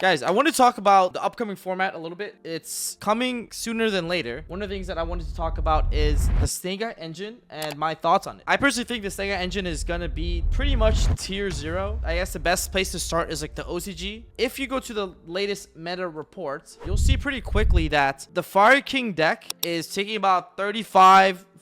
Guys, I want to talk about the upcoming format a little bit. It's coming sooner than later. One of the things that I wanted to talk about is the Snake Eye engine and my thoughts on it. I personally think the Snake Eye engine is going to be pretty much tier 0. I guess the best place to start is like the OCG. If you go to the latest meta reports, you'll see pretty quickly that the Fire King deck is taking about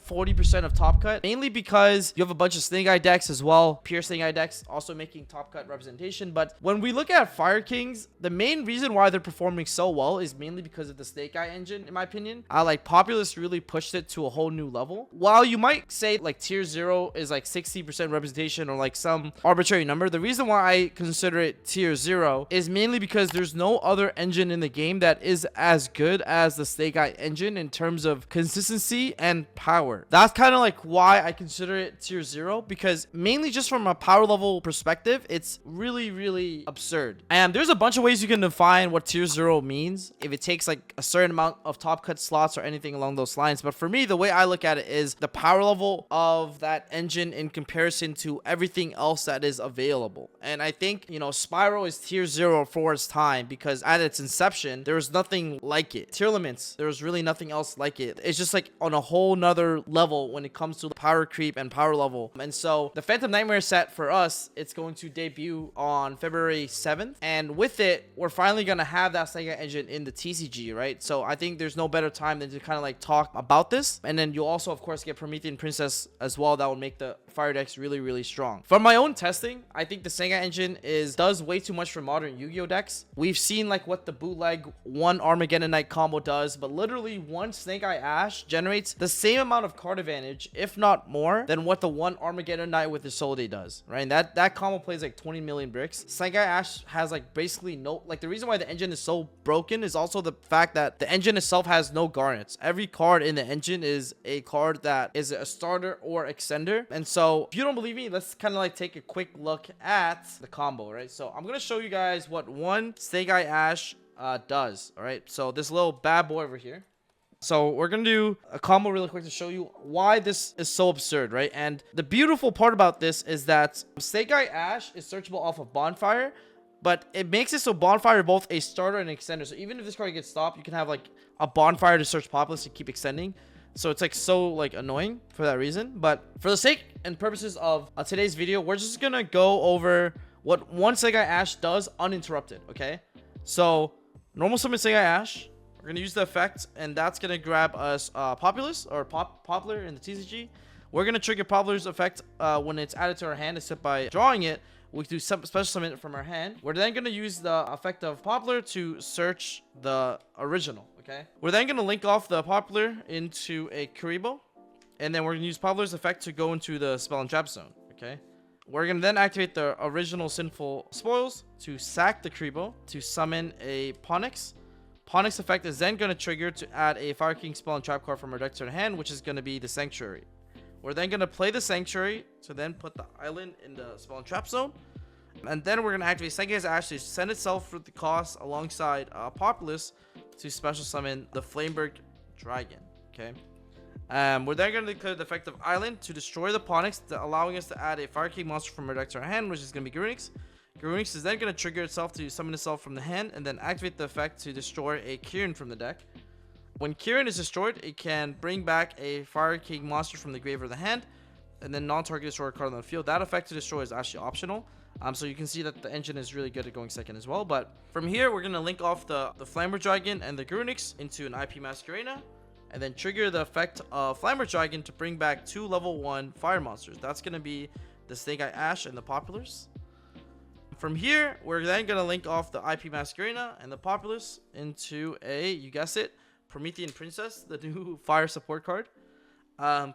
40% of top cut, mainly because you have a bunch of Snake Eye decks as well. Pure Snake Eye decks also making top cut representation. But when we look at Fire Kings, the main reason why they're performing so well is mainly because of the Snake Eye engine, in my opinion. Like Populous really pushed it to a whole new level. While you might say like tier 0 is like 60% representation or like some arbitrary number, the reason why I consider it tier 0 is mainly because there's no other engine in the game that is as good as the Snake Eye engine in terms of consistency and power. That's kind of like why I consider it tier 0, because mainly just from a power level perspective, it's really absurd. And there's a bunch of ways you can define what tier 0 means, if it takes like a certain amount of top cut slots or anything along those lines. But for me, the way I look at it is the power level of that engine in comparison to everything else that is available. And I think, you know, Spyro is tier 0 for its time, because at its inception, there was nothing like it. Tier Limits, there was really nothing else like it. It's just like on a whole nother level when it comes to power creep and power level. And so the Phantom Nightmare set for us, it's going to debut on February 7th, and with it we're finally going to have that Snake Eye engine in the TCG, right? So I think there's no better time than to kind of like talk about this. And then you'll also of course get Promethean Princess as well. That will make the fire decks really strong. From my own testing, I think the Snake Eye engine does way too much for modern Yu-Gi-Oh decks. We've seen like what the bootleg one Armageddon Knight combo does, but literally one Snake Eye Ash generates the same amount of card advantage, if not more, than what the one Armageddon Knight with the Soul Day does, right? And that combo plays like 20 million bricks. Snake Eye Ash has like basically no, like the reason why the engine is so broken is also the fact that the engine itself has no garnets. Every card in the engine is a card that is a starter or extender. And so if you don't believe me, let's kind of like take a quick look at the combo, right? So I'm gonna show you guys what one Snake Eye Ash does. All right, so this little bad boy over here. So we're gonna do a combo really quick to show you why this is so absurd, right? And the beautiful part about this is that Snake Eye Ash is searchable off of Bonfire, but it makes it so Bonfire both a starter and an extender. So even if this card gets stopped, you can have like a Bonfire to search Populous to keep extending. So it's like so like annoying for that reason. But for the sake and purposes of today's video, we're just gonna go over what one Snake Eye Ash does uninterrupted, okay? So normal summon Snake Eye Ash. We're going to use the effect, and that's going to grab us Populous or Poplar in the TCG. We're going to trigger Poplar's effect when it's added to our hand, except by drawing it, we do special summon it from our hand. We're then going to use the effect of Poplar to search the original, okay? We're then going to link off the Poplar into a Kuribo, and then we're going to use Poplar's effect to go into the Spell and Trap Zone, okay? We're going to then activate the original Sinful Spoils to sack the Kuribo to summon a Ponix. Ponix effect is then going to trigger to add a Fire King Spell and Trap card from our deck to our hand, which is going to be the Sanctuary. We're then going to play the Sanctuary to then put the island in the Spell and Trap Zone. And then we're going to activate Snake Eye Ash to send itself for the cost alongside Populous to special summon the Flameberg Dragon. Okay. We're then going to declare the effect of Island to destroy the Ponix, allowing us to add a Fire King monster from our deck to our hand, which is going to be Garunix. Garunix is then going to trigger itself to summon itself from the hand and then activate the effect to destroy a Kirin from the deck. When Kirin is destroyed, it can bring back a Fire King monster from the grave or the hand and then non-target destroy a card on the field. That effect to destroy is actually optional. So you can see that the engine is really good at going second as well. But from here, we're going to link off the Flamber Dragon and the Garunix into an IP Masquerena and then trigger the effect of Flamber Dragon to bring back 2 level 1 fire monsters. That's going to be the Snake Eye Ash and the Populars. From here, we're then going to link off the IP Masquerena and the Populous into a, you guess it, Promethean Princess, the new fire support card.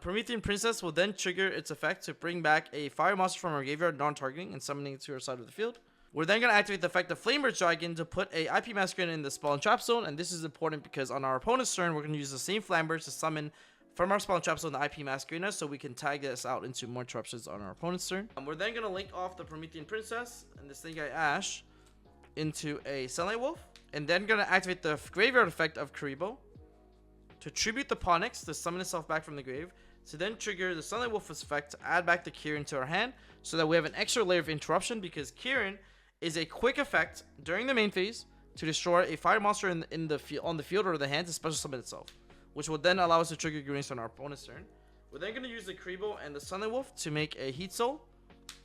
Promethean Princess will then trigger its effect to bring back a fire monster from our graveyard non-targeting and summoning it to our side of the field. We're then going to activate the effect of Flamer Dragon to put a IP Masquerena in the Spell and Trap Zone, and this is important because on our opponent's turn, we're going to use the same Flamers to summon from our Spell and Trap Zone the IP Masquerena, so we can tag this out into more interruptions on our opponent's turn. We're then going to link off the Promethean Princess and the Snake Eye Ash into a Sunlight Wolf, and then going to activate the graveyard effect of Kuribo to tribute the Ponix to summon itself back from the grave, to then trigger the Sunlight Wolf effect to add back the Kirin to our hand, so that we have an extra layer of interruption, because Kirin is a quick effect during the main phase to destroy a fire monster in the on the field or the hand to special summon itself, which will then allow us to trigger Greenies on our opponent's turn. We're then going to use the Kribo and the Sunlight Wolf to make a Heat Soul,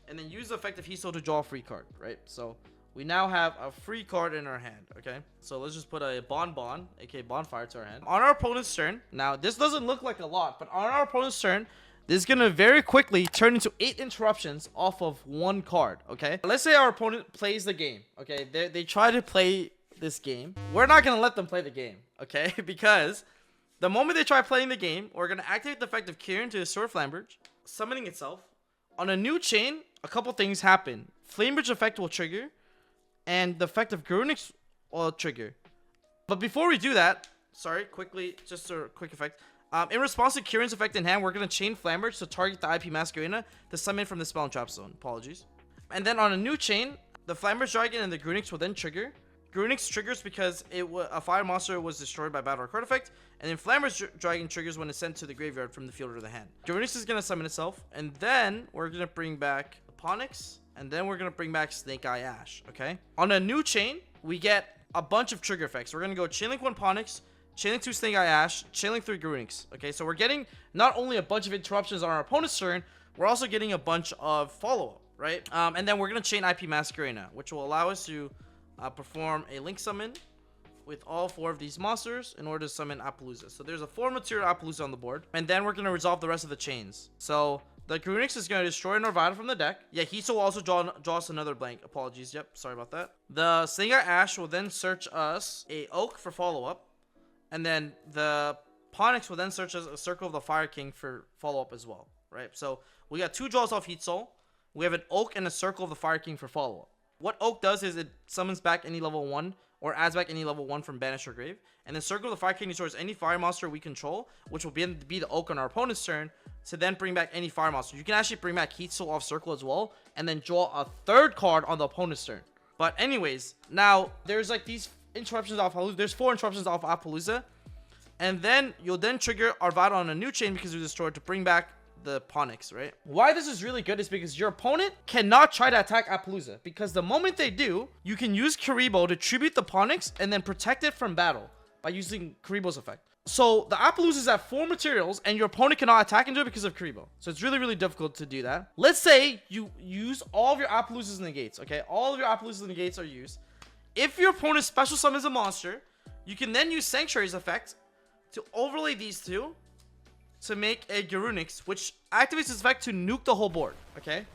and then use the effect of Heat Soul to draw a free card, right? So we now have a free card in our hand, okay? So let's just put a Bonbon, aka Bonfire, to our hand. On our opponent's turn, now this doesn't look like a lot, but on our opponent's turn, this is going to very quickly turn into 8 interruptions off of 1 card, okay? Let's say our opponent plays the game, okay? They try to play this game. We're not going to let them play the game, okay? Because the moment they try playing the game, we're going to activate the effect of Kieran to destroy Flamberge, summoning itself. On a new chain, a couple things happen. Flamberge effect will trigger, and the effect of Garunix will trigger. But before we do that, sorry, quickly, just a quick effect. In response to Kieran's effect in hand, we're going to chain Flamberge to target the IP Masquerena to summon from the spell and trap zone. Apologies. And then on a new chain, the Flamberge Dragon and the Garunix will then trigger. Garunix triggers because a fire monster was destroyed by battle or card effect, and then Flamberge Dragon triggers when it's sent to the graveyard from the field or the hand. Garunix is going to summon itself, and then we're going to bring back Ponix, and then we're going to bring back Snake Eye Ash, okay? On a new chain, we get a bunch of trigger effects. We're going to go Chainlink 1 Ponix, Chainlink 2 Snake Eye Ash, Chainlink 3 Garunix, okay? So we're getting not only a bunch of interruptions on our opponent's turn, we're also getting a bunch of follow-up, right? And then we're going to chain IP Masquerena, which will allow us to perform a Link Summon with all 4 of these monsters in order to summon Appaloosa. So there's a 4 material Appaloosa on the board, and then we're going to resolve the rest of the chains. So the Garunix is going to destroy Norvada from the deck. Yeah, Hiso will also draw us another blank. Apologies. Yep, sorry about that. The Snake Eye Ash will then search us a Oak for follow-up, and then the Ponix will then search us a Circle of the Fire King for follow-up as well, right? So we got 2 draws off Heat Soul. We have an Oak and a Circle of the Fire King for follow-up. What Oak does is it summons back any level 1 or adds back any level 1 from Banish or Grave. And then Circle of the Fire King destroys any fire monster we control, which will be the Oak on our opponent's turn, to then bring back any fire monster. You can actually bring back Heat Soul off Circle as well, and then draw a 3rd card on the opponent's turn. But anyways, now there's like these interruptions off Appaloosa. There's 4 interruptions off Appaloosa. And then you'll then trigger Arvada on a new chain because it was destroyed to bring back the Ponix, right? Why this is really good is because your opponent cannot try to attack Appaloosa, because the moment they do, you can use Karibo to tribute the Ponix and then protect it from battle by using Karibo's effect. So the Appaloosa is at 4 materials and your opponent cannot attack into it because of Karibo. So it's really, really difficult to do that. Let's say you use all of your Appaloosas negates, okay? All of your Appaloosa negates are used. If your opponent special summons a monster, you can then use Sanctuary's effect to overlay these 2 to make a Garunix, which activates its effect to nuke the whole board, okay?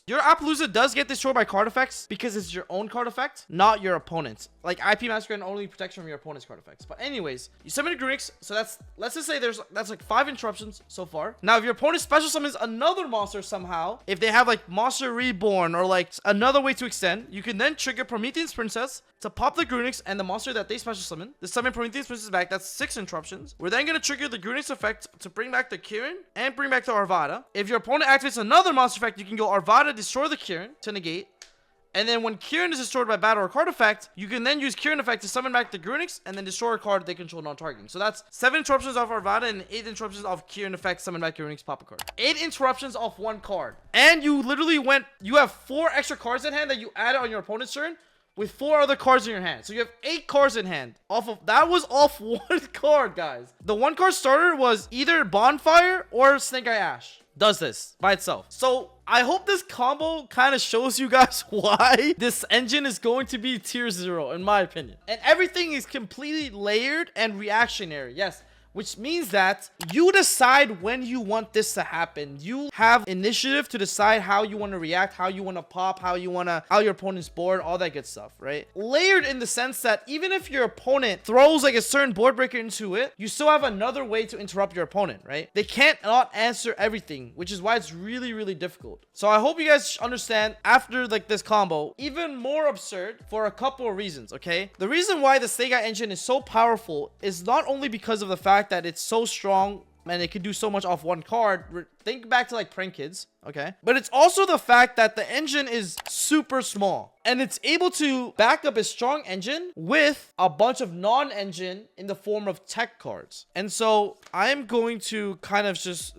Your Appaloosa does get destroyed by card effects because it's your own card effect, not your opponent's. Like, IP Masquerade only protects from your opponent's card effects. But anyways, you summon a Garunix, so let's just say that's like 5 interruptions so far. Now, if your opponent special summons another monster somehow, if they have like Monster Reborn or like another way to extend, you can then trigger Promethean's Princess to pop the Garunix and the monster that they special summon. To summon Promethean's Princess back, that's 6 interruptions. We're then going to trigger the Garunix effect to bring back the Kieran and bring back the Arvada. If your opponent activates another monster effect, you can go Arvada, destroy the Kieran to negate. And then when Kieran is destroyed by battle or card effect, you can then use Kieran effect to summon back the Garunix and then destroy a card they control non-targeting. So that's 7 interruptions off Arvada and 8 interruptions off Kieran effect, summon back Garunix, pop a card. 8 interruptions off 1 card. And you literally you have 4 extra cards in hand that you added on your opponent's turn with 4 other cards in your hand. So you have 8 cards in hand. That was off 1 card, guys. The 1 card starter was either Bonfire or Snake Eye Ash. Does this by itself. So I hope this combo kind of shows you guys why this engine is going to be tier 0 in my opinion. And everything is completely layered and reactionary. Yes, which means that you decide when you want this to happen. You have initiative to decide how you want to react, how you want to pop, how your opponent's board, all that good stuff, right? Layered in the sense that even if your opponent throws like a certain board breaker into it, you still have another way to interrupt your opponent, right? They can't not answer everything, which is why it's really, really difficult. So I hope you guys understand after like this combo, even more absurd for a couple of reasons, okay? The reason why the Sega engine is so powerful is not only because of the fact that it's so strong and it can do so much off 1 card Think back to like Prank Kids, okay? But it's also the fact that the engine is super small. And it's able to back up a strong engine with a bunch of non-engine in the form of tech cards. And so I'm going to kind of just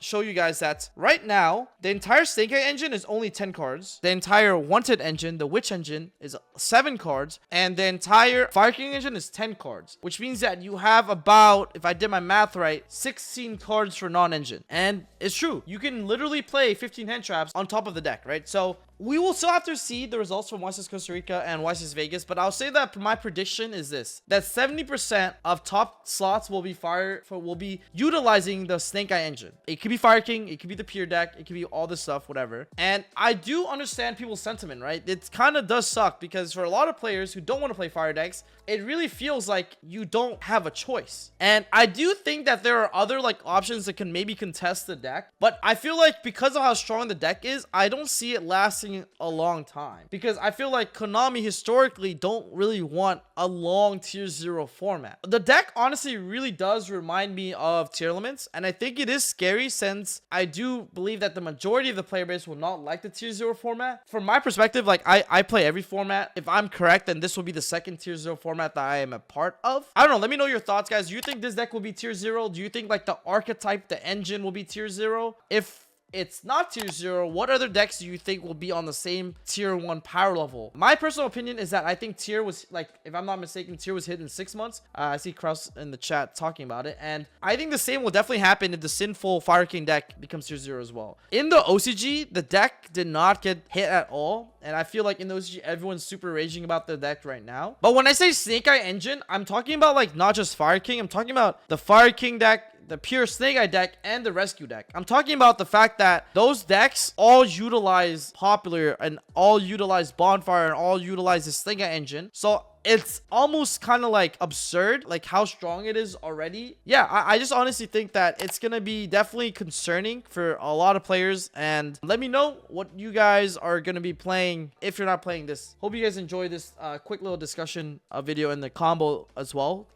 show you guys that right now, the entire Snake Eye engine is only 10 cards. The entire Wanted engine, the Witch engine, is 7 cards. And the entire Fire King engine is 10 cards. Which means that you have about, if I did my math right, 16 cards for non-engine. And it's true. You can literally play 15 hand traps on top of the deck, right? So we will still have to see the results from YCS Costa Rica and YCS Vegas, but I'll say that my prediction is this: that 70% of top slots will be utilizing the Snake Eye engine. It could be Fire King, it could be the Pure deck, it could be all this stuff, whatever. And I do understand people's sentiment, right? It kind of does suck because for a lot of players who don't want to play fire decks, it really feels like you don't have a choice. And I do think that there are other like options that can maybe contest the deck, but I feel like because of how strong the deck is, I don't see it lasting a long time, because I feel like Konami historically don't really want a long tier 0 format. The deck honestly really does remind me of tier elements, and I think it is scary since I do believe that the majority of the player base will not like the tier 0 format. From my perspective, like I play every format. If I'm correct, then this will be the second tier 0 format that I am a part of. I don't know, let me know your thoughts, guys. Do you think this deck will be tier 0? Do you think like the archetype, the engine will be tier 0? If it's not tier 0, what other decks do you think will be on the same tier 1 power level? My personal opinion is that I think tier was, like, if I'm not mistaken, tier was hit in 6 months. I see Kraus in the chat talking about it, and I think the same will definitely happen if the Sinful Fire King deck becomes tier 0 as well. In the OCG, the deck did not get hit at all, and I feel like in the OCG, everyone's super raging about the deck right now. But when I say Snake Eye engine, I'm talking about like not just Fire King, I'm talking about the Fire King deck, the pure Snake Eye deck, and the Rescue deck. I'm talking about the fact that those decks all utilize Popular and all utilize Bonfire and all utilize the Snake Eye engine. So it's almost kind of like absurd, like how strong it is already. Yeah, I just honestly think that it's gonna be definitely concerning for a lot of players. And let me know what you guys are gonna be playing if you're not playing this. Hope you guys enjoy this quick little discussion video in the combo as well.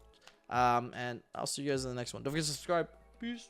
And I'll see you guys in the next one. Don't forget to subscribe. Peace.